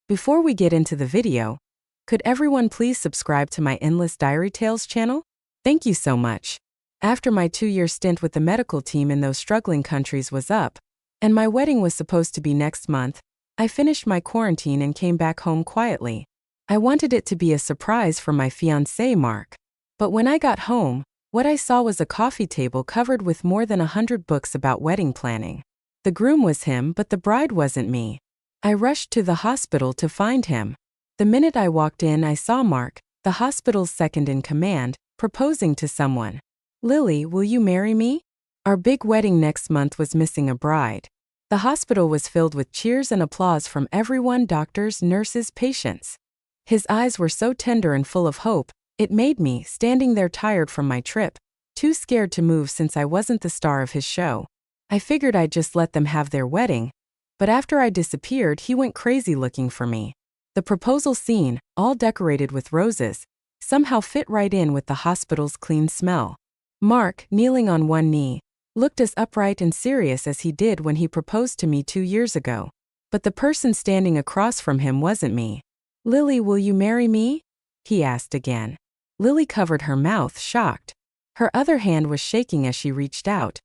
Before we get into the video, could everyone please subscribe to my Endless Diary Tales channel? Thank you so much. After my 2-year stint with the medical team in those struggling countries was up, and my wedding was supposed to be next month, I finished my quarantine and came back home quietly. I wanted it to be a surprise for my fiancé, Mark. But when I got home, what I saw was a coffee table covered with more than 100 books about wedding planning. The groom was him, but the bride wasn't me. I rushed to the hospital to find him. The minute I walked in, I saw Mark, the hospital's second in command, proposing to someone. "Lily, will you marry me?" Our big wedding next month was missing a bride. The hospital was filled with cheers and applause from everyone: doctors, nurses, patients. His eyes were so tender and full of hope, it made me, standing there tired from my trip, too scared to move since I wasn't the star of his show. I figured I'd just let them have their wedding, but after I disappeared, he went crazy looking for me. The proposal scene, all decorated with roses, somehow fit right in with the hospital's clean smell. Mark, kneeling on one knee, looked as upright and serious as he did when he proposed to me 2 years ago. But the person standing across from him wasn't me. "Lily, will you marry me?" he asked again. Lily covered her mouth, shocked. Her other hand was shaking as she reached out.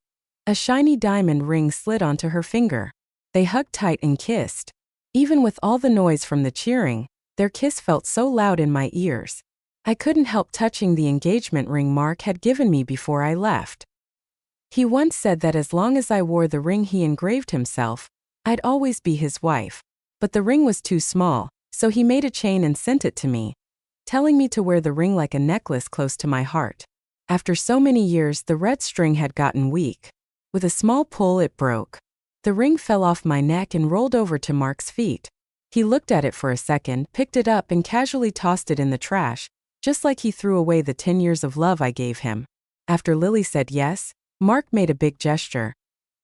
A shiny diamond ring slid onto her finger. They hugged tight and kissed. Even with all the noise from the cheering, their kiss felt so loud in my ears. I couldn't help touching the engagement ring Mark had given me before I left. He once said that as long as I wore the ring he engraved himself, I'd always be his wife. But the ring was too small, so he made a chain and sent it to me, telling me to wear the ring like a necklace close to my heart. After so many years, the red string had gotten weak. With a small pull, it broke. The ring fell off my neck and rolled over to Mark's feet. He looked at it for a second, picked it up and casually tossed it in the trash, just like he threw away the 10 years of love I gave him. After Lily said yes, Mark made a big gesture,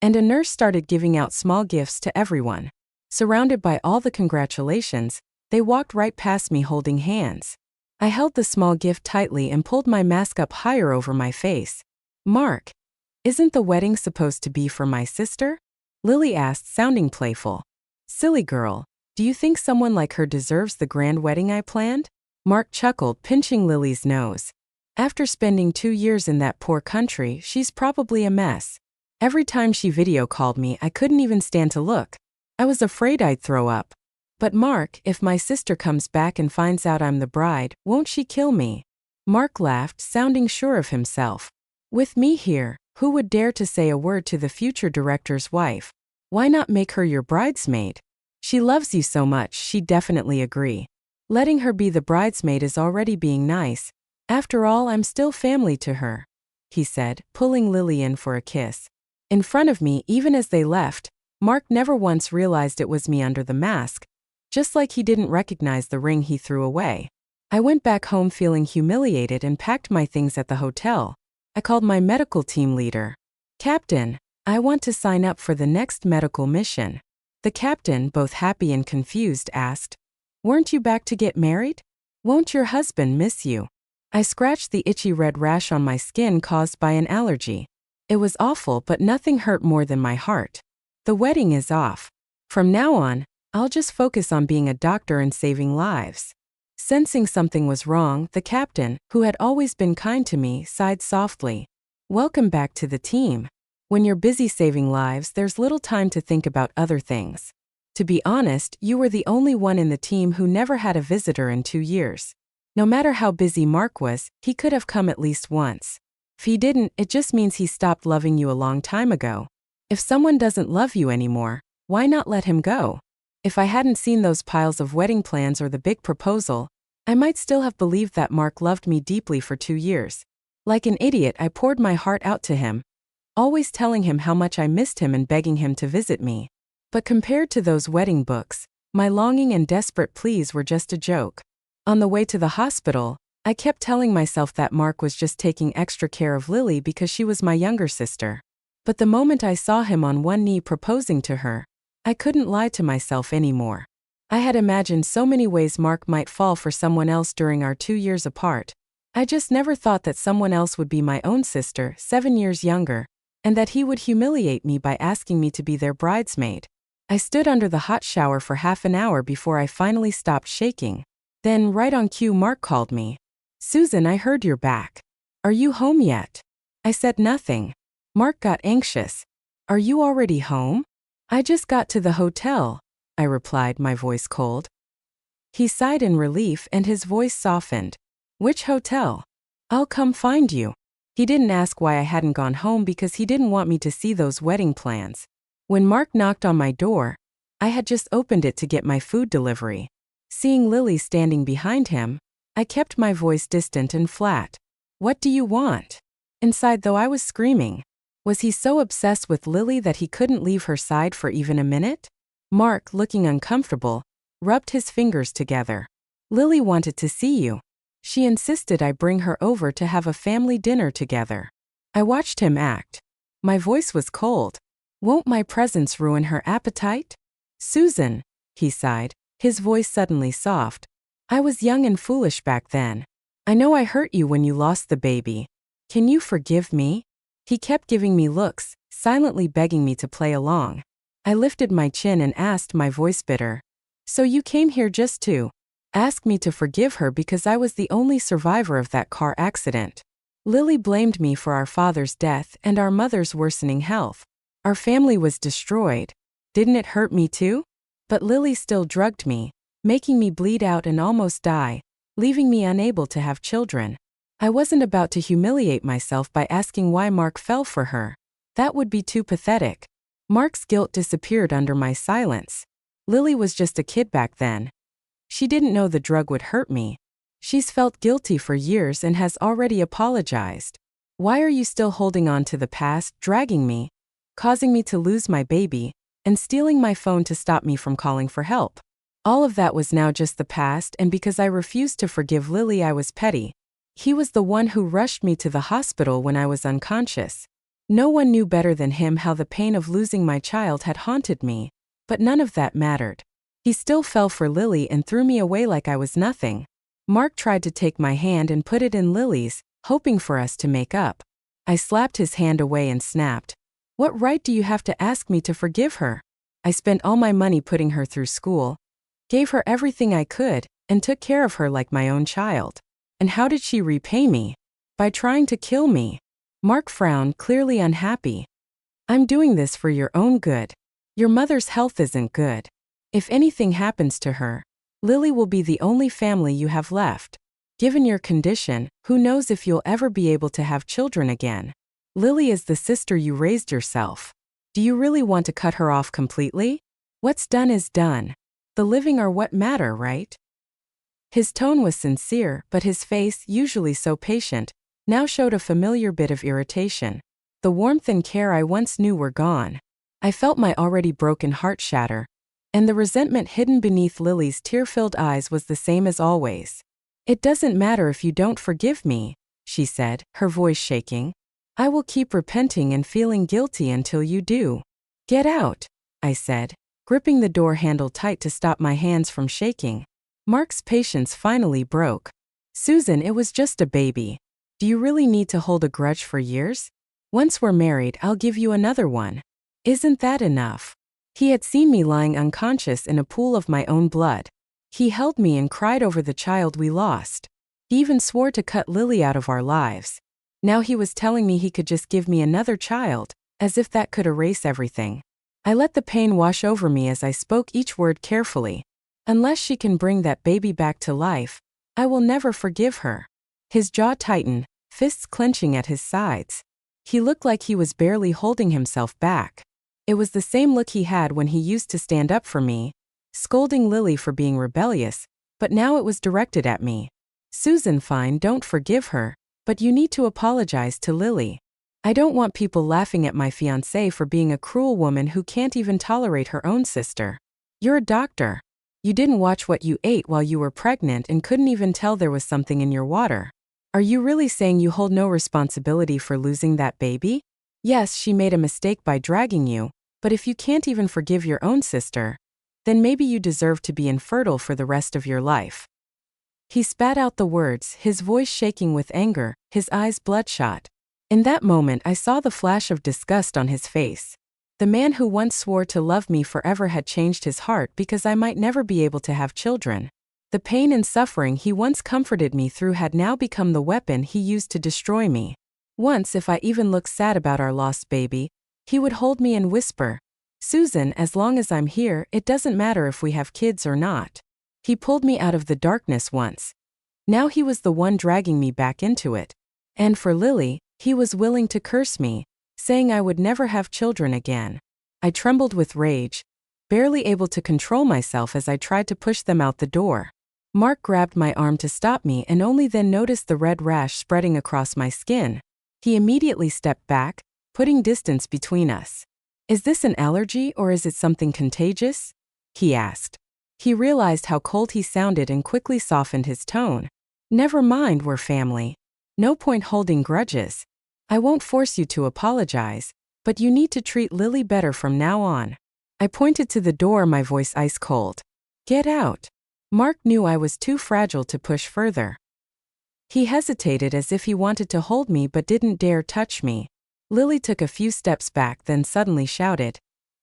and a nurse started giving out small gifts to everyone. Surrounded by all the congratulations, they walked right past me holding hands. I held the small gift tightly and pulled my mask up higher over my face. "Mark, isn't the wedding supposed to be for my sister?" Lily asked, sounding playful. "Silly girl, do you think someone like her deserves the grand wedding I planned?" Mark chuckled, pinching Lily's nose. "After spending 2 years in that poor country, she's probably a mess. Every time she video called me, I couldn't even stand to look. I was afraid I'd throw up. But Mark, if my sister comes back and finds out I'm the bride, won't she kill me?" Mark laughed, sounding sure of himself. "With me here, who would dare to say a word to the future director's wife? Why not make her your bridesmaid? She loves you so much, she'd definitely agree. Letting her be the bridesmaid is already being nice. After all, I'm still family to her," he said, pulling Lily in for a kiss. In front of me, even as they left, Mark never once realized it was me under the mask, just like he didn't recognize the ring he threw away. I went back home feeling humiliated and packed my things at the hotel. I called my medical team leader. "Captain, I want to sign up for the next medical mission." The captain, both happy and confused, asked, "Weren't you back to get married? Won't your husband miss you?" I scratched the itchy red rash on my skin caused by an allergy. It was awful, but nothing hurt more than my heart. The wedding is off. From now on, I'll just focus on being a doctor and saving lives. Sensing something was wrong, the captain, who had always been kind to me, sighed softly. "Welcome back to the team. When you're busy saving lives, there's little time to think about other things. To be honest, you were the only one in the team who never had a visitor in 2 years. No matter how busy Mark was, he could have come at least once. If he didn't, it just means he stopped loving you a long time ago. If someone doesn't love you anymore, why not let him go?" If I hadn't seen those piles of wedding plans or the big proposal, I might still have believed that Mark loved me deeply for 2 years. Like an idiot, I poured my heart out to him, always telling him how much I missed him and begging him to visit me. But compared to those wedding books, my longing and desperate pleas were just a joke. On the way to the hospital, I kept telling myself that Mark was just taking extra care of Lily because she was my younger sister. But the moment I saw him on one knee proposing to her, I couldn't lie to myself anymore. I had imagined so many ways Mark might fall for someone else during our 2 years apart. I just never thought that someone else would be my own sister, 7 years younger, and that he would humiliate me by asking me to be their bridesmaid. I stood under the hot shower for half an hour before I finally stopped shaking. Then, right on cue, Mark called me. "Susan, I heard you're back. Are you home yet?" I said nothing. Mark got anxious. "Are you already home?" "I just got to the hotel," I replied, my voice cold. He sighed in relief and his voice softened. "Which hotel?" "I'll come find you." He didn't ask why I hadn't gone home because he didn't want me to see those wedding plans. When Mark knocked on my door, I had just opened it to get my food delivery. Seeing Lily standing behind him, I kept my voice distant and flat. "What do you want?" Inside, though, I was screaming. Was he so obsessed with Lily that he couldn't leave her side for even a minute? Mark, looking uncomfortable, rubbed his fingers together. "Lily wanted to see you. She insisted I bring her over to have a family dinner together." I watched him act. My voice was cold. "Won't my presence ruin her appetite?" "Susan," he sighed, his voice suddenly soft. "I was young and foolish back then. I know I hurt you when you lost the baby. Can you forgive me?" He kept giving me looks, silently begging me to play along. I lifted my chin and asked, my voice bitter. "So you came here just to ask me to forgive her because I was the only survivor of that car accident?" Lily blamed me for our father's death and our mother's worsening health. Our family was destroyed. Didn't it hurt me too? But Lily still drugged me, making me bleed out and almost die, leaving me unable to have children. I wasn't about to humiliate myself by asking why Mark fell for her. That would be too pathetic. Mark's guilt disappeared under my silence. Lily was just a kid back then. She didn't know the drug would hurt me. She's felt guilty for years and has already apologized. Why are you still holding on to the past, dragging me, causing me to lose my baby, and stealing my phone to stop me from calling for help? All of that was now just the past, and because I refused to forgive Lily, I was petty. He was the one who rushed me to the hospital when I was unconscious. No one knew better than him how the pain of losing my child had haunted me, but none of that mattered. He still fell for Lily and threw me away like I was nothing. Mark tried to take my hand and put it in Lily's, hoping for us to make up. I slapped his hand away and snapped. "What right do you have to ask me to forgive her? I spent all my money putting her through school, gave her everything I could, and took care of her like my own child. And how did she repay me? By trying to kill me." Mark frowned, clearly unhappy. "I'm doing this for your own good. Your mother's health isn't good. If anything happens to her, Lily will be the only family you have left. Given your condition, who knows if you'll ever be able to have children again. Lily is the sister you raised yourself. Do you really want to cut her off completely? What's done is done. The living are what matter, right?" His tone was sincere, but his face, usually so patient, now showed a familiar bit of irritation. The warmth and care I once knew were gone. I felt my already broken heart shatter, and the resentment hidden beneath Lily's tear-filled eyes was the same as always. "It doesn't matter if you don't forgive me," she said, her voice shaking. "I will keep repenting and feeling guilty until you do." "Get out," I said, gripping the door handle tight to stop my hands from shaking. Mark's patience finally broke. "Susan, it was just a baby. Do you really need to hold a grudge for years? Once we're married, I'll give you another one. Isn't that enough?" He had seen me lying unconscious in a pool of my own blood. He held me and cried over the child we lost. He even swore to cut Lily out of our lives. Now he was telling me he could just give me another child, as if that could erase everything. I let the pain wash over me as I spoke each word carefully. "Unless she can bring that baby back to life, I will never forgive her." His jaw tightened, fists clenching at his sides. He looked like he was barely holding himself back. It was the same look he had when he used to stand up for me, scolding Lily for being rebellious, but now it was directed at me. "Susan, fine, don't forgive her, but you need to apologize to Lily. I don't want people laughing at my fiancé for being a cruel woman who can't even tolerate her own sister. You're a doctor. You didn't watch what you ate while you were pregnant and couldn't even tell there was something in your water. Are you really saying you hold no responsibility for losing that baby? Yes, she made a mistake by dragging you, but if you can't even forgive your own sister, then maybe you deserve to be infertile for the rest of your life." He spat out the words, his voice shaking with anger, his eyes bloodshot. In that moment I saw the flash of disgust on his face. The man who once swore to love me forever had changed his heart because I might never be able to have children. The pain and suffering he once comforted me through had now become the weapon he used to destroy me. Once, if I even looked sad about our lost baby, he would hold me and whisper, "Susan, as long as I'm here, it doesn't matter if we have kids or not." He pulled me out of the darkness once. Now he was the one dragging me back into it. And for Lily, he was willing to curse me, saying I would never have children again. I trembled with rage, barely able to control myself as I tried to push them out the door. Mark grabbed my arm to stop me and only then noticed the red rash spreading across my skin. He immediately stepped back, putting distance between us. "Is this an allergy or is it something contagious?" he asked. He realized how cold he sounded and quickly softened his tone. "Never mind, we're family. No point holding grudges. I won't force you to apologize, but you need to treat Lily better from now on." I pointed to the door, my voice ice cold. "Get out." Mark knew I was too fragile to push further. He hesitated as if he wanted to hold me but didn't dare touch me. Lily took a few steps back, then suddenly shouted,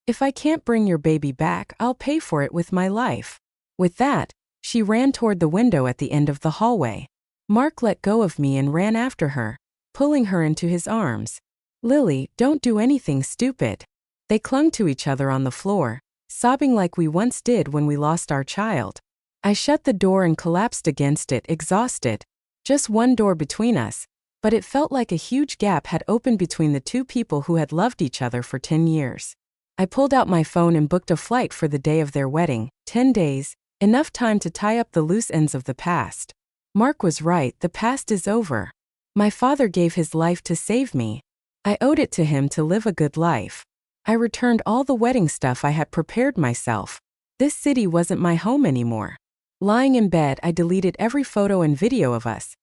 "If I can't bring your baby back, I'll pay for it with my life." With that, she ran toward the window at the end of the hallway. Mark let go of me and ran after her, pulling her into his arms. "Lily, don't do anything stupid." They clung to each other on the floor, sobbing like we once did when we lost our child. I shut the door and collapsed against it, exhausted. Just one door between us, but it felt like a huge gap had opened between the two people who had loved each other for 10 years. I pulled out my phone and booked a flight for the day of their wedding. 10 days, enough time to tie up the loose ends of the past. Mark was right, the past is over. My father gave his life to save me. I owed it to him to live a good life. I returned all the wedding stuff I had prepared myself. This city wasn't my home anymore. Lying in bed, I deleted every photo and video of us.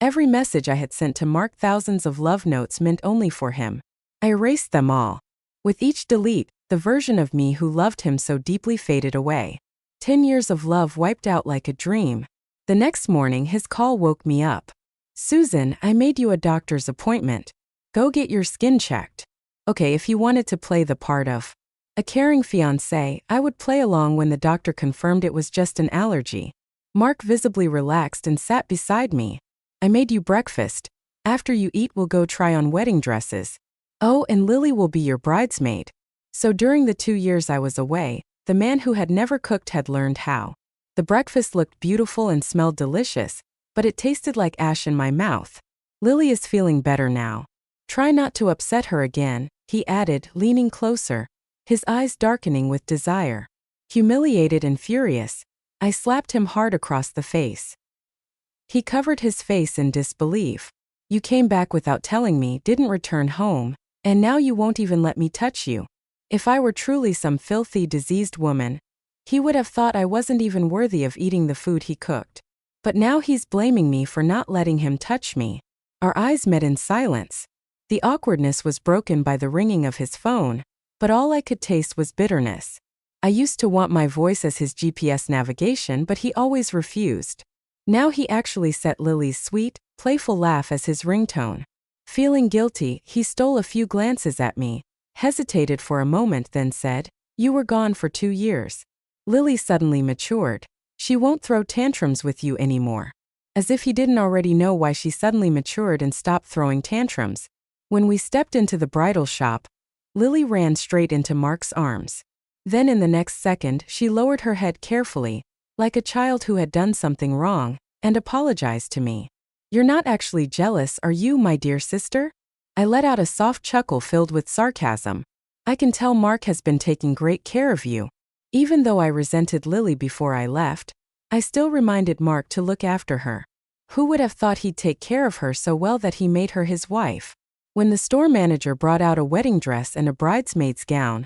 Every message I had sent to Mark, thousands of love notes meant only for him. I erased them all. With each delete, the version of me who loved him so deeply faded away. 10 years of love wiped out like a dream. The next morning, his call woke me up. "Susan, I made you a doctor's appointment. Go get your skin checked." Okay, if he wanted to play the part of a caring fiancé, I would play along when the doctor confirmed it was just an allergy. Mark visibly relaxed and sat beside me. "I made you breakfast. After you eat, we'll go try on wedding dresses. Oh, and Lily will be your bridesmaid." So during the 2 years I was away, the man who had never cooked had learned how. The breakfast looked beautiful and smelled delicious, but it tasted like ash in my mouth. "Lily is feeling better now. Try not to upset her again," he added, leaning closer, his eyes darkening with desire. Humiliated and furious, I slapped him hard across the face. He covered his face in disbelief. "You came back without telling me, didn't return home, and now you won't even let me touch you." If I were truly some filthy, diseased woman, he would have thought I wasn't even worthy of eating the food he cooked. But now he's blaming me for not letting him touch me. Our eyes met in silence. The awkwardness was broken by the ringing of his phone, but all I could taste was bitterness. I used to want my voice as his GPS navigation, but he always refused. Now he actually set Lily's sweet, playful laugh as his ringtone. Feeling guilty, he stole a few glances at me, hesitated for a moment, then said, "You were gone for 2 years. Lily suddenly matured. She won't throw tantrums with you anymore." As if he didn't already know why she suddenly matured and stopped throwing tantrums. When we stepped into the bridal shop, Lily ran straight into Mark's arms. Then in the next second, she lowered her head carefully, like a child who had done something wrong, and apologized to me. "You're not actually jealous, are you, my dear sister?" I let out a soft chuckle filled with sarcasm. "I can tell Mark has been taking great care of you." Even though I resented Lily before I left, I still reminded Mark to look after her. Who would have thought he'd take care of her so well that he made her his wife? When the store manager brought out a wedding dress and a bridesmaid's gown,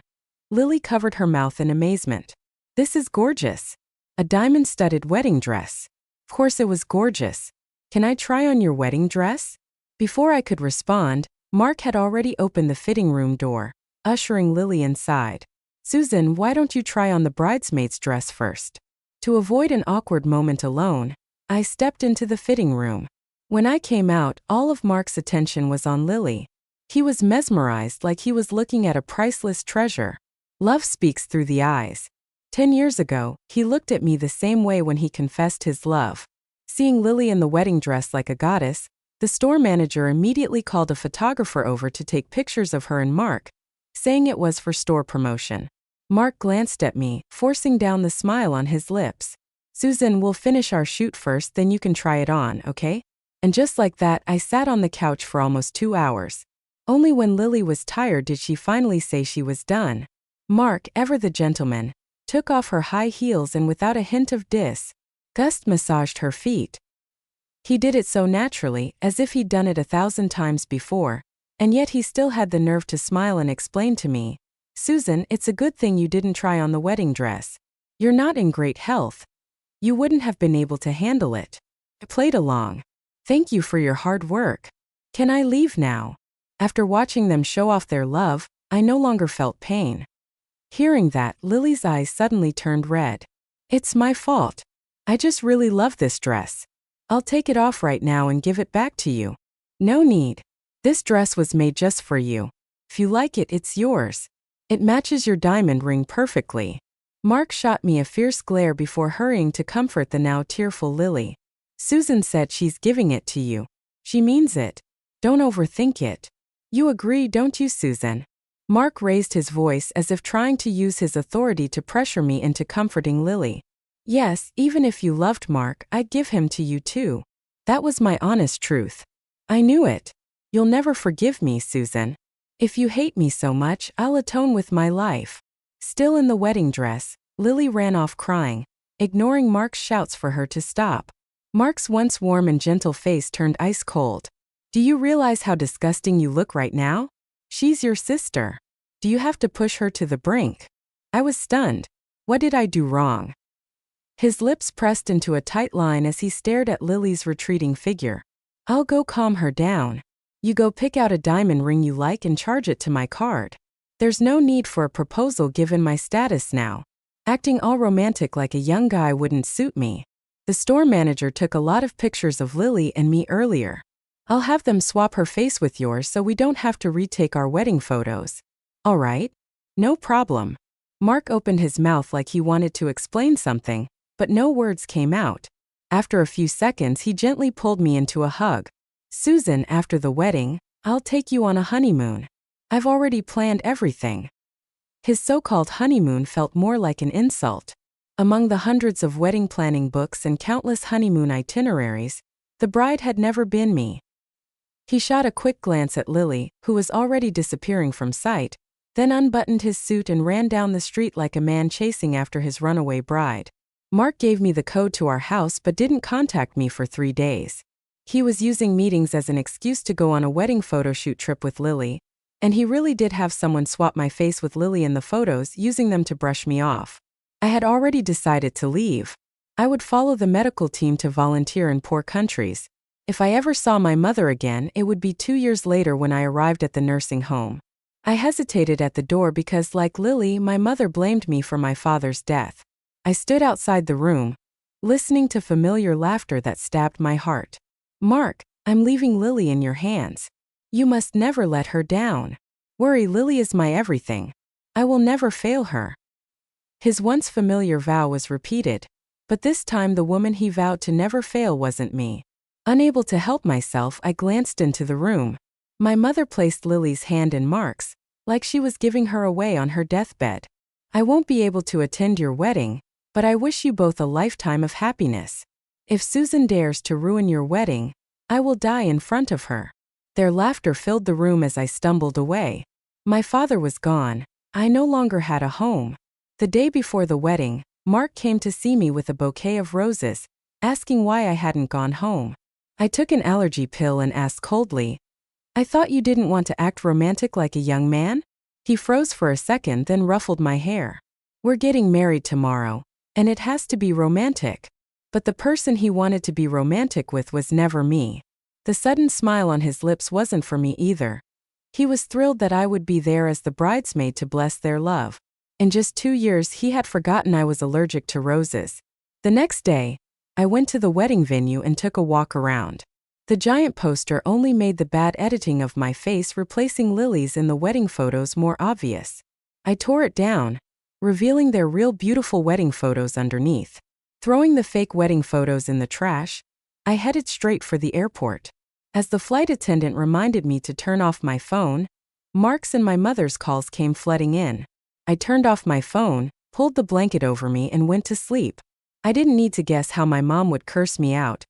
Lily covered her mouth in amazement. "This is gorgeous. A diamond-studded wedding dress." Of course it was gorgeous. "Can I try on your wedding dress?" Before I could respond, Mark had already opened the fitting room door, ushering Lily inside. "Susan, why don't you try on the bridesmaid's dress first?" To avoid an awkward moment alone, I stepped into the fitting room. When I came out, all of Mark's attention was on Lily. He was mesmerized like he was looking at a priceless treasure. Love speaks through the eyes. 10 years ago, he looked at me the same way when he confessed his love. Seeing Lily in the wedding dress like a goddess, the store manager immediately called a photographer over to take pictures of her and Mark, saying it was for store promotion. Mark glanced at me, forcing down the smile on his lips. "Susan, we'll finish our shoot first, then you can try it on, okay?" And just like that, I sat on the couch for almost 2 hours. Only when Lily was tired did she finally say she was done. Mark, ever the gentleman, took off her high heels and without a hint of disgust massaged her feet. He did it so naturally, as if he'd done it 1,000 times before, and yet he still had the nerve to smile and explain to me, "Susan, it's a good thing you didn't try on the wedding dress. You're not in great health. You wouldn't have been able to handle it." I played along. "Thank you for your hard work. Can I leave now?" After watching them show off their love, I no longer felt pain. Hearing that, Lily's eyes suddenly turned red. "It's my fault. I just really love this dress. I'll take it off right now and give it back to you." "No need. This dress was made just for you. If you like it, it's yours. It matches your diamond ring perfectly." Mark shot me a fierce glare before hurrying to comfort the now tearful Lily. "Susan said she's giving it to you. She means it. Don't overthink it. You agree, don't you, Susan?" Mark raised his voice as if trying to use his authority to pressure me into comforting Lily. "Yes, even if you loved Mark, I'd give him to you too. That was my honest truth." "I knew it. You'll never forgive me, Susan. If you hate me so much, I'll atone with my life." Still in the wedding dress, Lily ran off crying, ignoring Mark's shouts for her to stop. Mark's once warm and gentle face turned ice cold. "Do you realize how disgusting you look right now? She's your sister. Do you have to push her to the brink?" I was stunned. What did I do wrong? His lips pressed into a tight line as he stared at Lily's retreating figure. "I'll go calm her down. You go pick out a diamond ring you like and charge it to my card. There's no need for a proposal given my status now. Acting all romantic like a young guy wouldn't suit me. The store manager took a lot of pictures of Lily and me earlier. I'll have them swap her face with yours so we don't have to retake our wedding photos." "All right. No problem." Mark opened his mouth like he wanted to explain something, but no words came out. After a few seconds, he gently pulled me into a hug. "Susan, after the wedding, I'll take you on a honeymoon. I've already planned everything." His so-called honeymoon felt more like an insult. Among the hundreds of wedding planning books and countless honeymoon itineraries, the bride had never been me. He shot a quick glance at Lily, who was already disappearing from sight, then unbuttoned his suit and ran down the street like a man chasing after his runaway bride. Mark gave me the code to our house but didn't contact me for 3 days. He was using meetings as an excuse to go on a wedding photo shoot trip with Lily, and he really did have someone swap my face with Lily in the photos, using them to brush me off. I had already decided to leave. I would follow the medical team to volunteer in poor countries. If I ever saw my mother again, it would be 2 years later when I arrived at the nursing home. I hesitated at the door because, like Lily, my mother blamed me for my father's death. I stood outside the room, listening to familiar laughter that stabbed my heart. "Mark, I'm leaving Lily in your hands. You must never let her down. Worry, Lily is my everything. I will never fail her." His once familiar vow was repeated, but this time the woman he vowed to never fail wasn't me. Unable to help myself, I glanced into the room. My mother placed Lily's hand in Mark's, like she was giving her away on her deathbed. "I won't be able to attend your wedding, but I wish you both a lifetime of happiness. If Susan dares to ruin your wedding, I will die in front of her." Their laughter filled the room as I stumbled away. My father was gone. I no longer had a home. The day before the wedding, Mark came to see me with a bouquet of roses, asking why I hadn't gone home. I took an allergy pill and asked coldly, "I thought you didn't want to act romantic like a young man?" He froze for a second, then ruffled my hair. "We're getting married tomorrow, and it has to be romantic." But the person he wanted to be romantic with was never me. The sudden smile on his lips wasn't for me either. He was thrilled that I would be there as the bridesmaid to bless their love. In just 2 years, he had forgotten I was allergic to roses. The next day, I went to the wedding venue and took a walk around. The giant poster only made the bad editing of my face replacing Lily's in the wedding photos more obvious. I tore it down, revealing their real beautiful wedding photos underneath. Throwing the fake wedding photos in the trash, I headed straight for the airport. As the flight attendant reminded me to turn off my phone, Mark's and my mother's calls came flooding in. I turned off my phone, pulled the blanket over me and went to sleep. I didn't need to guess how my mom would curse me out.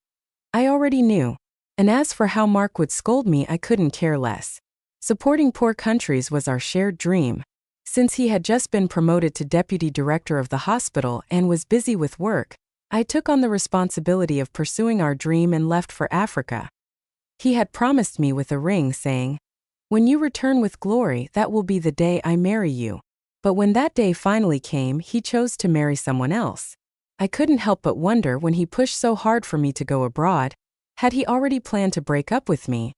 I already knew. And as for how Mark would scold me, I couldn't care less. Supporting poor countries was our shared dream. Since he had just been promoted to deputy director of the hospital and was busy with work, I took on the responsibility of pursuing our dream and left for Africa. He had promised me with a ring saying, "When you return with glory, that will be the day I marry you." But when that day finally came, he chose to marry someone else. I couldn't help but wonder when he pushed so hard for me to go abroad, had he already planned to break up with me?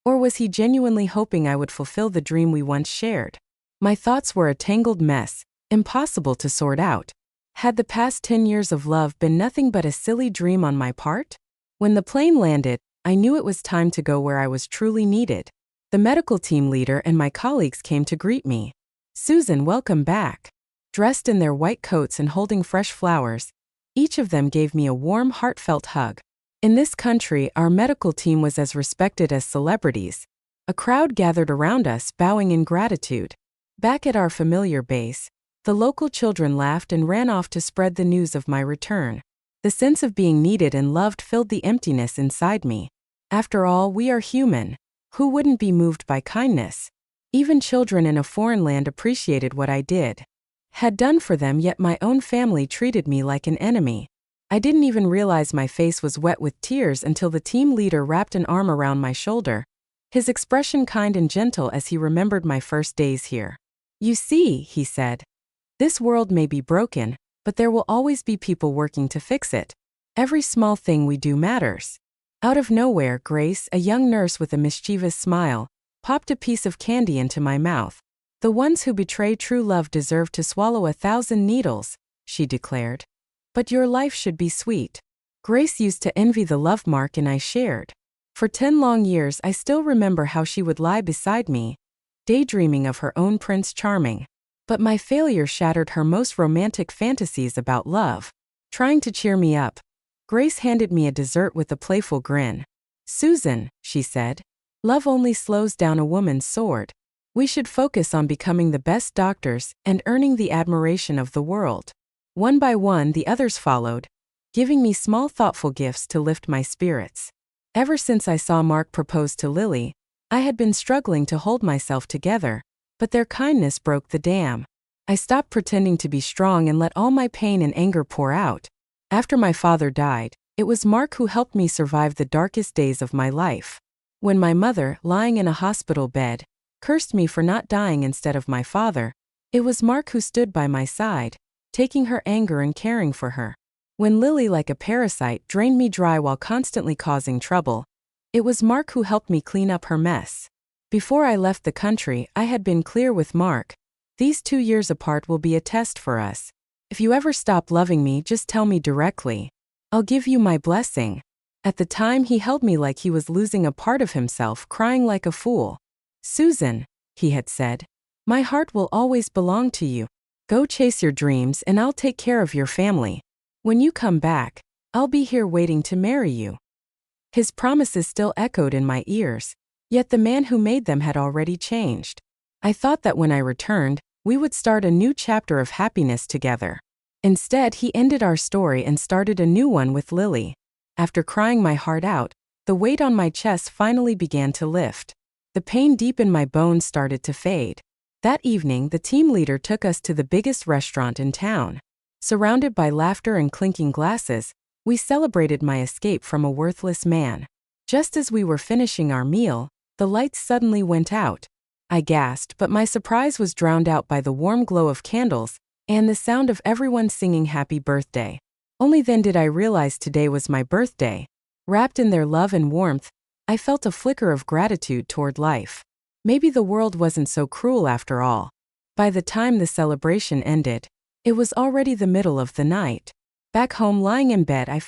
Or was he genuinely hoping I would fulfill the dream we once shared? My thoughts were a tangled mess, impossible to sort out. Had the past 10 years of love been nothing but a silly dream on my part? When the plane landed, I knew it was time to go where I was truly needed. The medical team leader and my colleagues came to greet me. "Susan, welcome back." Dressed in their white coats and holding fresh flowers, each of them gave me a warm, heartfelt hug. In this country, our medical team was as respected as celebrities. A crowd gathered around us, bowing in gratitude. Back at our familiar base, the local children laughed and ran off to spread the news of my return. The sense of being needed and loved filled the emptiness inside me. After all, we are human. Who wouldn't be moved by kindness? Even children in a foreign land appreciated what I had done for them, yet my own family treated me like an enemy. I didn't even realize my face was wet with tears until the team leader wrapped an arm around my shoulder, his expression kind and gentle as he remembered my first days here. "You see," he said, "this world may be broken, but there will always be people working to fix it. Every small thing we do matters." Out of nowhere, Grace, a young nurse with a mischievous smile, popped a piece of candy into my mouth. "The ones who betray true love deserve to swallow 1,000 needles, she declared. "But your life should be sweet." Grace used to envy the love Mark and I shared. For 10 long years I still remember how she would lie beside me, daydreaming of her own Prince Charming. But my failure shattered her most romantic fantasies about love. Trying to cheer me up, Grace handed me a dessert with a playful grin. "Susan," she said, "love only slows down a woman's sword. We should focus on becoming the best doctors and earning the admiration of the world." One by one, the others followed, giving me small thoughtful gifts to lift my spirits. Ever since I saw Mark propose to Lily, I had been struggling to hold myself together, but their kindness broke the dam. I stopped pretending to be strong and let all my pain and anger pour out. After my father died, it was Mark who helped me survive the darkest days of my life. When my mother, lying in a hospital bed, cursed me for not dying instead of my father, it was Mark who stood by my side, taking her anger and caring for her. When Lily, like a parasite, drained me dry while constantly causing trouble, it was Mark who helped me clean up her mess. Before I left the country, I had been clear with Mark. These 2 years apart will be a test for us. If you ever stop loving me, just tell me directly. I'll give you my blessing. At the time, he held me like he was losing a part of himself, crying like a fool. "Susan," he had said, "my heart will always belong to you. Go chase your dreams and I'll take care of your family. When you come back, I'll be here waiting to marry you." His promises still echoed in my ears, yet the man who made them had already changed. I thought that when I returned, we would start a new chapter of happiness together. Instead, he ended our story and started a new one with Lily. After crying my heart out, the weight on my chest finally began to lift. The pain deep in my bones started to fade. That evening, the team leader took us to the biggest restaurant in town. Surrounded by laughter and clinking glasses, we celebrated my escape from a worthless man. Just as we were finishing our meal, the lights suddenly went out. I gasped, but my surprise was drowned out by the warm glow of candles and the sound of everyone singing happy birthday. Only then did I realize today was my birthday. Wrapped in their love and warmth, I felt a flicker of gratitude toward life. Maybe the world wasn't so cruel after all. By the time the celebration ended, it was already the middle of the night. Back home lying in bed, I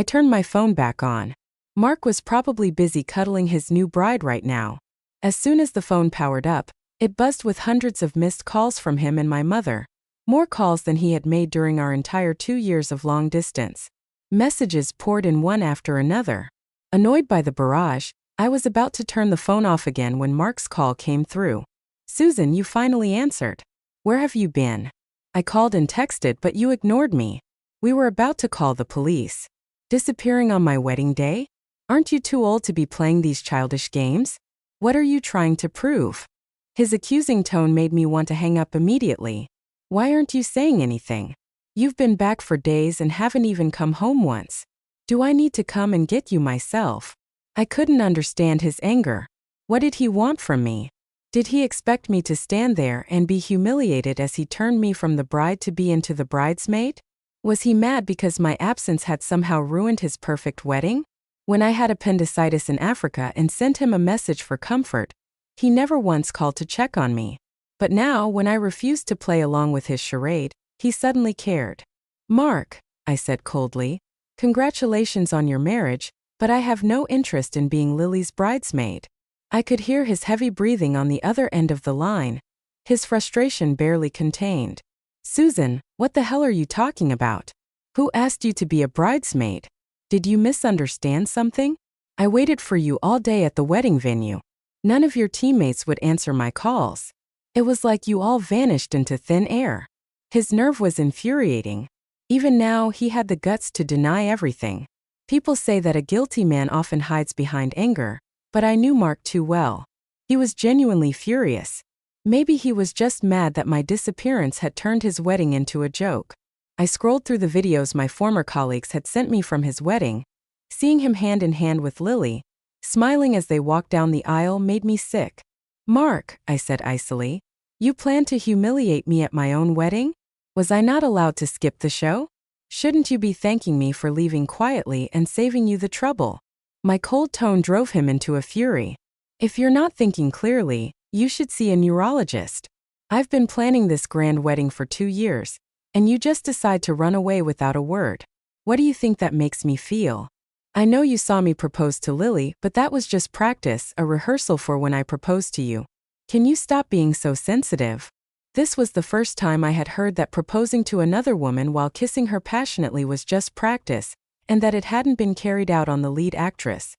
turned my phone back on. Mark was probably busy cuddling his new bride right now. As soon as the phone powered up, it buzzed with hundreds of missed calls from him and my mother. More calls than he had made during our entire 2 years of long distance. Messages poured in one after another. Annoyed by the barrage, I was about to turn the phone off again when Mark's call came through. "Susan, you finally answered. Where have you been? I called and texted, but you ignored me. We were about to call the police. Disappearing on my wedding day? Aren't you too old to be playing these childish games? What are you trying to prove?" His accusing tone made me want to hang up immediately. "Why aren't you saying anything? You've been back for days and haven't even come home once. Do I need to come and get you myself?" I couldn't understand his anger. What did he want from me? Did he expect me to stand there and be humiliated as he turned me from the bride to be into the bridesmaid? Was he mad because my absence had somehow ruined his perfect wedding? When I had appendicitis in Africa and sent him a message for comfort, he never once called to check on me. But now, when I refused to play along with his charade, he suddenly cared. "Mark," I said coldly, "congratulations on your marriage, but I have no interest in being Lily's bridesmaid." I could hear his heavy breathing on the other end of the line, his frustration barely contained. "Susan, what the hell are you talking about? Who asked you to be a bridesmaid? Did you misunderstand something? I waited for you all day at the wedding venue. None of your teammates would answer my calls. It was like you all vanished into thin air." His nerve was infuriating. Even now, he had the guts to deny everything. People say that a guilty man often hides behind anger, but I knew Mark too well. He was genuinely furious. Maybe he was just mad that my disappearance had turned his wedding into a joke. I scrolled through the videos my former colleagues had sent me from his wedding. Seeing him hand in hand with Lily, smiling as they walked down the aisle, made me sick. "Mark," I said icily, "you plan to humiliate me at my own wedding? Was I not allowed to skip the show? Shouldn't you be thanking me for leaving quietly and saving you the trouble?" My cold tone drove him into a fury. "If you're not thinking clearly, you should see a neurologist. I've been planning this grand wedding for 2 years, and you just decide to run away without a word. What do you think that makes me feel? I know you saw me propose to Lily, but that was just practice, a rehearsal for when I proposed to you. Can you stop being so sensitive?" This was the first time I had heard that proposing to another woman while kissing her passionately was just practice, and that it hadn't been carried out on the lead actress.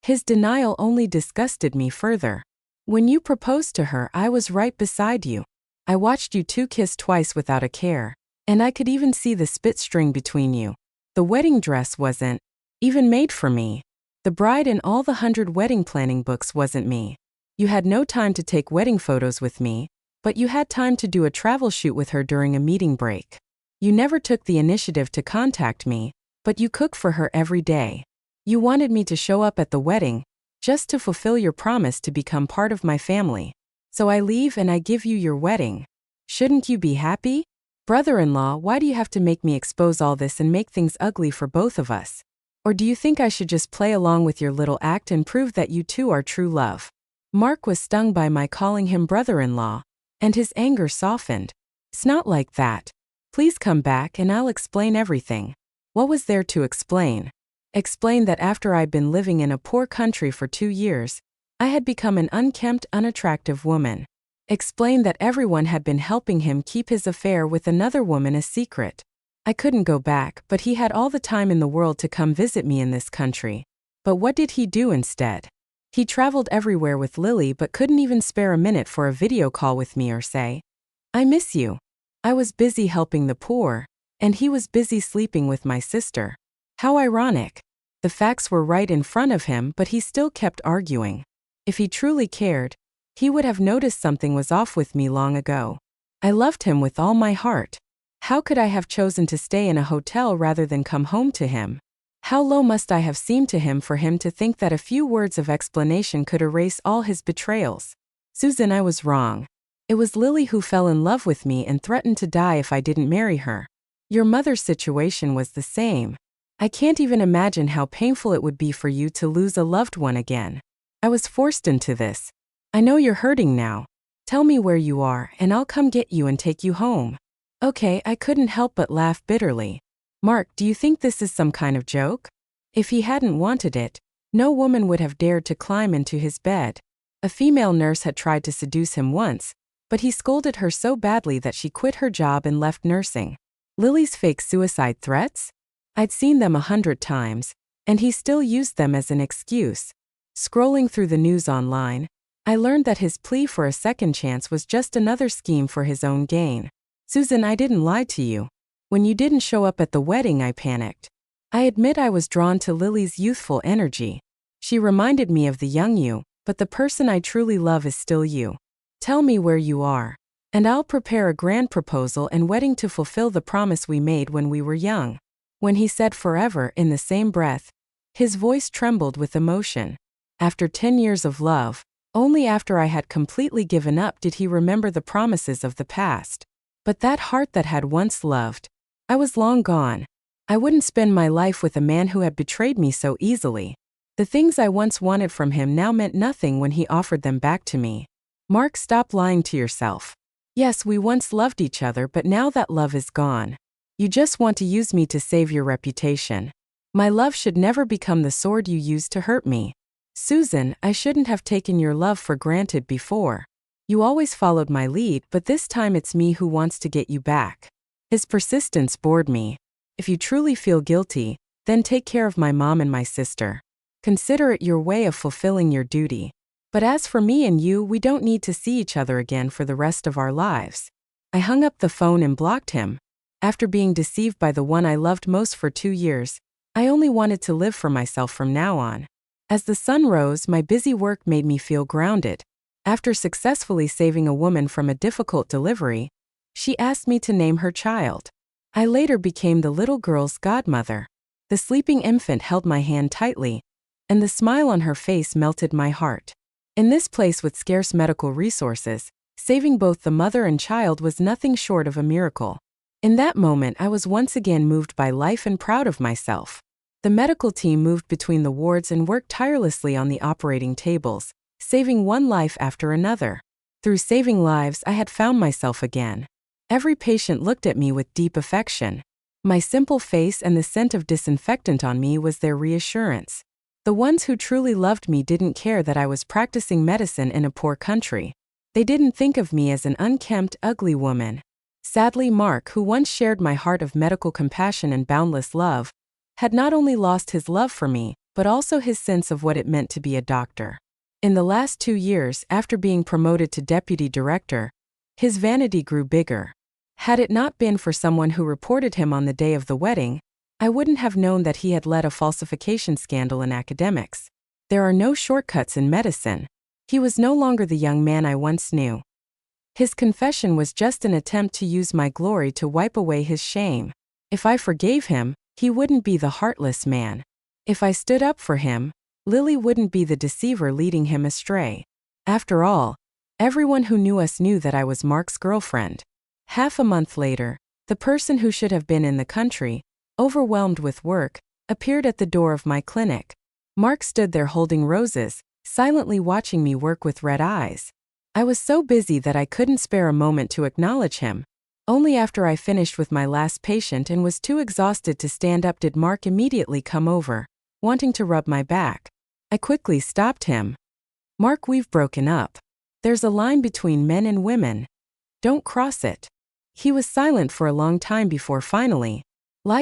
His denial only disgusted me further. "When you proposed to her, I was right beside you. I watched you two kiss twice without a care, and I could even see the spit string between you. The wedding dress wasn't even made for me. The bride in all the 100 wedding planning books wasn't me. You had no time to take wedding photos with me, but you had time to do a travel shoot with her during a meeting break. You never took the initiative to contact me, but you cook for her every day. You wanted me to show up at the wedding, just to fulfill your promise to become part of my family. So I leave and I give you your wedding. Shouldn't you be happy? Brother-in-law, why do you have to make me expose all this and make things ugly for both of us? Or do you think I should just play along with your little act and prove that you two are true love?" Mark was stung by my calling him brother-in-law, and his anger softened. "It's not like that. Please come back and I'll explain everything." What was there to explain? Explain that after I'd been living in a poor country for 2 years, I had become an unkempt, unattractive woman. Explain that everyone had been helping him keep his affair with another woman a secret. I couldn't go back, but he had all the time in the world to come visit me in this country. But what did he do instead? He traveled everywhere with Lily but couldn't even spare a minute for a video call with me or say, "I miss you." I was busy helping the poor, and he was busy sleeping with my sister. How ironic. The facts were right in front of him, but he still kept arguing. If he truly cared, he would have noticed something was off with me long ago. I loved him with all my heart. How could I have chosen to stay in a hotel rather than come home to him? How low must I have seemed to him for him to think that a few words of explanation could erase all his betrayals? "Susan, I was wrong. It was Lily who fell in love with me and threatened to die if I didn't marry her. Your mother's situation was the same. I can't even imagine how painful it would be for you to lose a loved one again. I was forced into this. I know you're hurting now. Tell me where you are and I'll come get you and take you home." Okay, I couldn't help but laugh bitterly. "Mark, do you think this is some kind of joke? If he hadn't wanted it, no woman would have dared to climb into his bed. A female nurse had tried to seduce him once, but he scolded her so badly that she quit her job and left nursing. Lily's fake suicide threats? I'd seen them 100 times, and he still used them as an excuse. Scrolling through the news online, I learned that his plea for a second chance was just another scheme for his own gain. Susan, I didn't lie to you. When you didn't show up at the wedding, I panicked. I admit I was drawn to Lily's youthful energy. She reminded me of the young you, but the person I truly love is still you. Tell me where you are, and I'll prepare a grand proposal and wedding to fulfill the promise we made when we were young. When he said forever in the same breath, his voice trembled with emotion. After 10 years of love, only after I had completely given up did he remember the promises of the past. But that heart that had once loved, I was long gone. I wouldn't spend my life with a man who had betrayed me so easily. The things I once wanted from him now meant nothing when he offered them back to me. Mark, stop lying to yourself. Yes, we once loved each other, but now that love is gone. You just want to use me to save your reputation. My love should never become the sword you used to hurt me. Susan, I shouldn't have taken your love for granted before. You always followed my lead, but this time it's me who wants to get you back. His persistence bored me. If you truly feel guilty, then take care of my mom and my sister. Consider it your way of fulfilling your duty. But as for me and you, we don't need to see each other again for the rest of our lives. I hung up the phone and blocked him. After being deceived by the one I loved most for 2 years, I only wanted to live for myself from now on. As the sun rose, my busy work made me feel grounded. After successfully saving a woman from a difficult delivery, she asked me to name her child. I later became the little girl's godmother. The sleeping infant held my hand tightly, and the smile on her face melted my heart. In this place with scarce medical resources, saving both the mother and child was nothing short of a miracle. In that moment, I was once again moved by life and proud of myself. The medical team moved between the wards and worked tirelessly on the operating tables, saving one life after another. Through saving lives, I had found myself again. Every patient looked at me with deep affection. My simple face and the scent of disinfectant on me was their reassurance. The ones who truly loved me didn't care that I was practicing medicine in a poor country. They didn't think of me as an unkempt, ugly woman. Sadly, Mark, who once shared my heart of medical compassion and boundless love, had not only lost his love for me, but also his sense of what it meant to be a doctor. In the last 2 years, after being promoted to deputy director, his vanity grew bigger. Had it not been for someone who reported him on the day of the wedding, I wouldn't have known that he had led a falsification scandal in academics. There are no shortcuts in medicine. He was no longer the young man I once knew. His confession was just an attempt to use my glory to wipe away his shame. If I forgave him, he wouldn't be the heartless man. If I stood up for him, Lily wouldn't be the deceiver leading him astray. After all, everyone who knew us knew that I was Mark's girlfriend. Half a month later, the person who should have been in the country, overwhelmed with work, appeared at the door of my clinic. Mark stood there holding roses, silently watching me work with red eyes. I was so busy that I couldn't spare a moment to acknowledge him. Only after I finished with my last patient and was too exhausted to stand up did Mark immediately come over, wanting to rub my back. I quickly stopped him. Mark, we've broken up. There's a line between men and women. Don't cross it. He was silent for a long time before finally,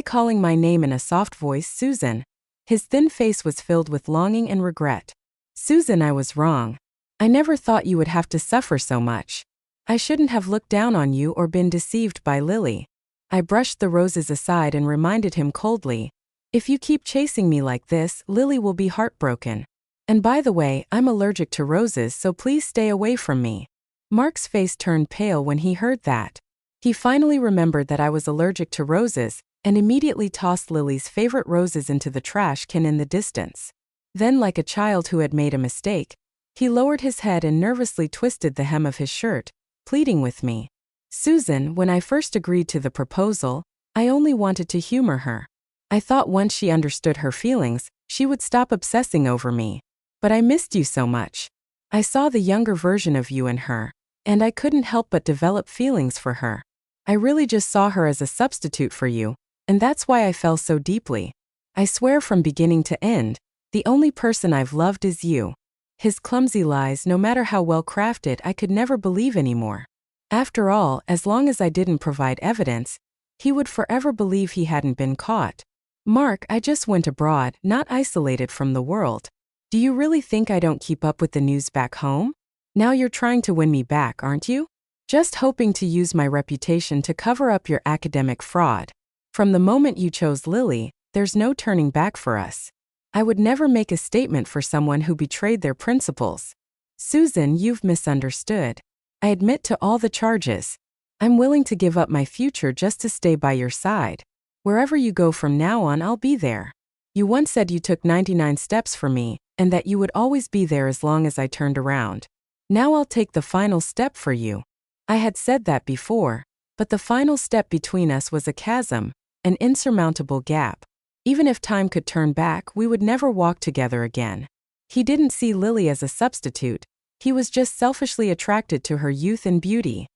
calling my name in a soft voice, Susan. His thin face was filled with longing and regret. Susan, I was wrong. I never thought you would have to suffer so much. I shouldn't have looked down on you or been deceived by Lily. I brushed the roses aside and reminded him coldly, if you keep chasing me like this, Lily will be heartbroken. And by the way, I'm allergic to roses, so please stay away from me. Mark's face turned pale when he heard that. He finally remembered that I was allergic to roses, and immediately tossed Lily's favorite roses into the trash can in the distance. Then, like a child who had made a mistake, he lowered his head and nervously twisted the hem of his shirt, pleading with me. Susan, when I first agreed to the proposal, I only wanted to humor her. I thought once she understood her feelings, she would stop obsessing over me. But I missed you so much. I saw the younger version of you in her, and I couldn't help but develop feelings for her. I really just saw her as a substitute for you, and that's why I fell so deeply. I swear from beginning to end, the only person I've loved is you. His clumsy lies, no matter how well crafted, I could never believe anymore. After all, as long as I didn't provide evidence, he would forever believe he hadn't been caught. Mark, I just went abroad, not isolated from the world. Do you really think I don't keep up with the news back home? Now you're trying to win me back, aren't you? Just hoping to use my reputation to cover up your academic fraud. From the moment you chose Lily, there's no turning back for us. I would never make a statement for someone who betrayed their principles. Susan, you've misunderstood. I admit to all the charges. I'm willing to give up my future just to stay by your side. Wherever you go from now on, I'll be there. You once said you took 99 steps for me, and that you would always be there as long as I turned around. Now I'll take the final step for you. I had said that before, but the final step between us was a chasm, an insurmountable gap. Even if time could turn back, we would never walk together again. He didn't see Lily as a substitute. He was just selfishly attracted to her youth and beauty.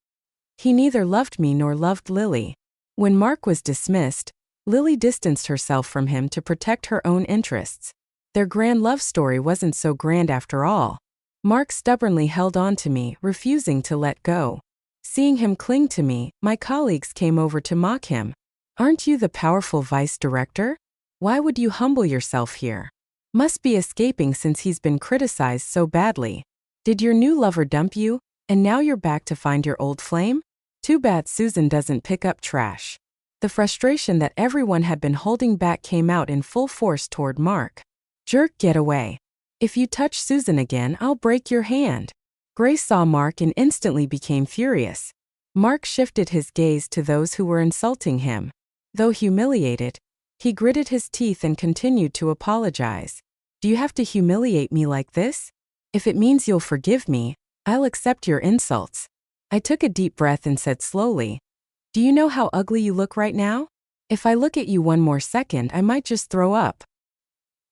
He neither loved me nor loved Lily. When Mark was dismissed, Lily distanced herself from him to protect her own interests. Their grand love story wasn't so grand after all. Mark stubbornly held on to me, refusing to let go. Seeing him cling to me, my colleagues came over to mock him. Aren't you the powerful vice director? Why would you humble yourself here? Must be escaping since he's been criticized so badly. Did your new lover dump you, and now you're back to find your old flame? Too bad Susan doesn't pick up trash. The frustration that everyone had been holding back came out in full force toward Mark. Jerk, get away. If you touch Susan again, I'll break your hand. Grace saw Mark and instantly became furious. Mark shifted his gaze to those who were insulting him. Though humiliated, he gritted his teeth and continued to apologize. Do you have to humiliate me like this? If it means you'll forgive me, I'll accept your insults. I took a deep breath and said slowly, do you know how ugly you look right now? If I look at you one more second, I might just throw up.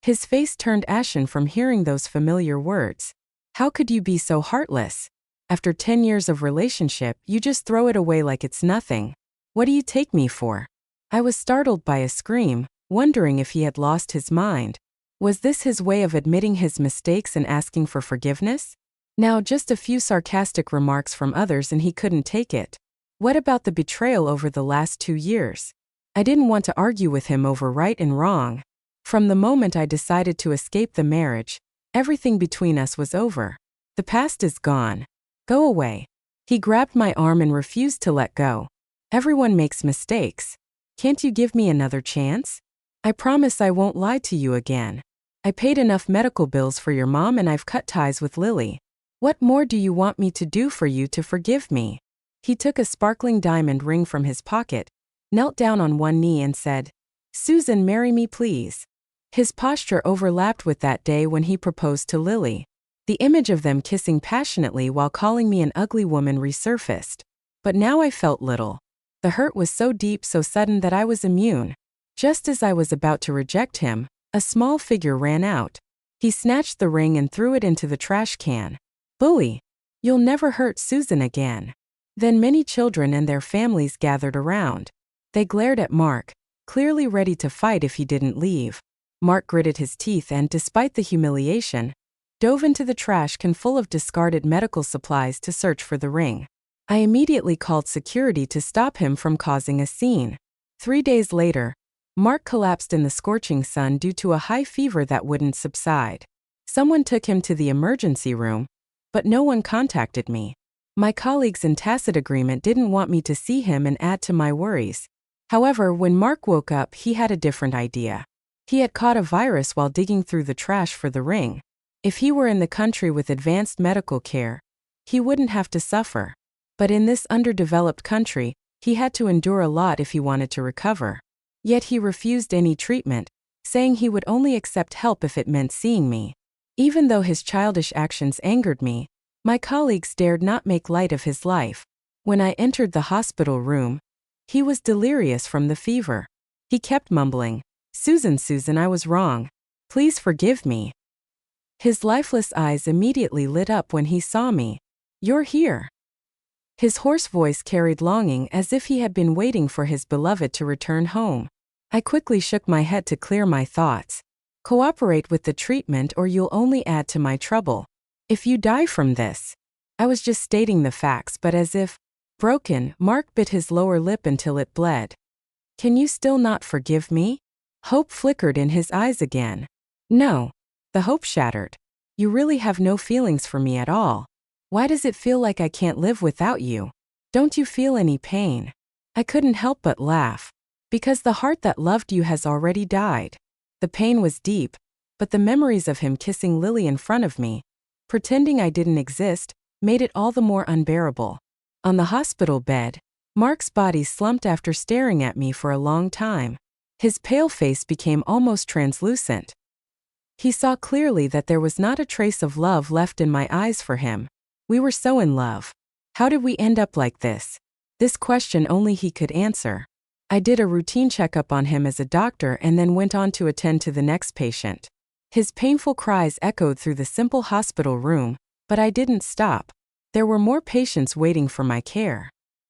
His face turned ashen from hearing those familiar words. How could you be so heartless? After 10 years of relationship, you just throw it away like it's nothing. What do you take me for? I was startled by a scream, wondering if he had lost his mind. Was this his way of admitting his mistakes and asking for forgiveness? Now just a few sarcastic remarks from others and he couldn't take it. What about the betrayal over the last 2 years? I didn't want to argue with him over right and wrong. From the moment I decided to escape the marriage, everything between us was over. The past is gone. Go away. He grabbed my arm and refused to let go. Everyone makes mistakes. Can't you give me another chance? I promise I won't lie to you again. I paid enough medical bills for your mom and I've cut ties with Lily. What more do you want me to do for you to forgive me? He took a sparkling diamond ring from his pocket, knelt down on one knee and said, Susan, marry me please. His posture overlapped with that day when he proposed to Lily. The image of them kissing passionately while calling me an ugly woman resurfaced. But now I felt little. The hurt was so deep, so sudden that I was immune. Just as I was about to reject him, a small figure ran out. He snatched the ring and threw it into the trash can. Bully! You'll never hurt Susan again. Then many children and their families gathered around. They glared at Mark, clearly ready to fight if he didn't leave. Mark gritted his teeth and, despite the humiliation, dove into the trash can full of discarded medical supplies to search for the ring. I immediately called security to stop him from causing a scene. 3 days later, Mark collapsed in the scorching sun due to a high fever that wouldn't subside. Someone took him to the emergency room, but no one contacted me. My colleagues in tacit agreement didn't want me to see him and add to my worries. However, when Mark woke up, he had a different idea. He had caught a virus while digging through the trash for the ring. If he were in the country with advanced medical care, he wouldn't have to suffer. But in this underdeveloped country, he had to endure a lot if he wanted to recover. Yet he refused any treatment, saying he would only accept help if it meant seeing me. Even though his childish actions angered me, my colleagues dared not make light of his life. When I entered the hospital room, he was delirious from the fever. He kept mumbling, Susan, Susan, I was wrong. Please forgive me. His lifeless eyes immediately lit up when he saw me. You're here. His hoarse voice carried longing as if he had been waiting for his beloved to return home. I quickly shook my head to clear my thoughts. Cooperate with the treatment or you'll only add to my trouble. If you die from this. I was just stating the facts, but as if broken, Mark bit his lower lip until it bled. Can you still not forgive me? Hope flickered in his eyes again. No. The hope shattered. You really have no feelings for me at all. Why does it feel like I can't live without you? Don't you feel any pain? I couldn't help but laugh. Because the heart that loved you has already died. The pain was deep, but the memories of him kissing Lily in front of me, pretending I didn't exist, made it all the more unbearable. On the hospital bed, Mark's body slumped after staring at me for a long time. His pale face became almost translucent. He saw clearly that there was not a trace of love left in my eyes for him. We were so in love. How did we end up like this? This question only he could answer. I did a routine checkup on him as a doctor and then went on to attend to the next patient. His painful cries echoed through the simple hospital room, but I didn't stop. There were more patients waiting for my care.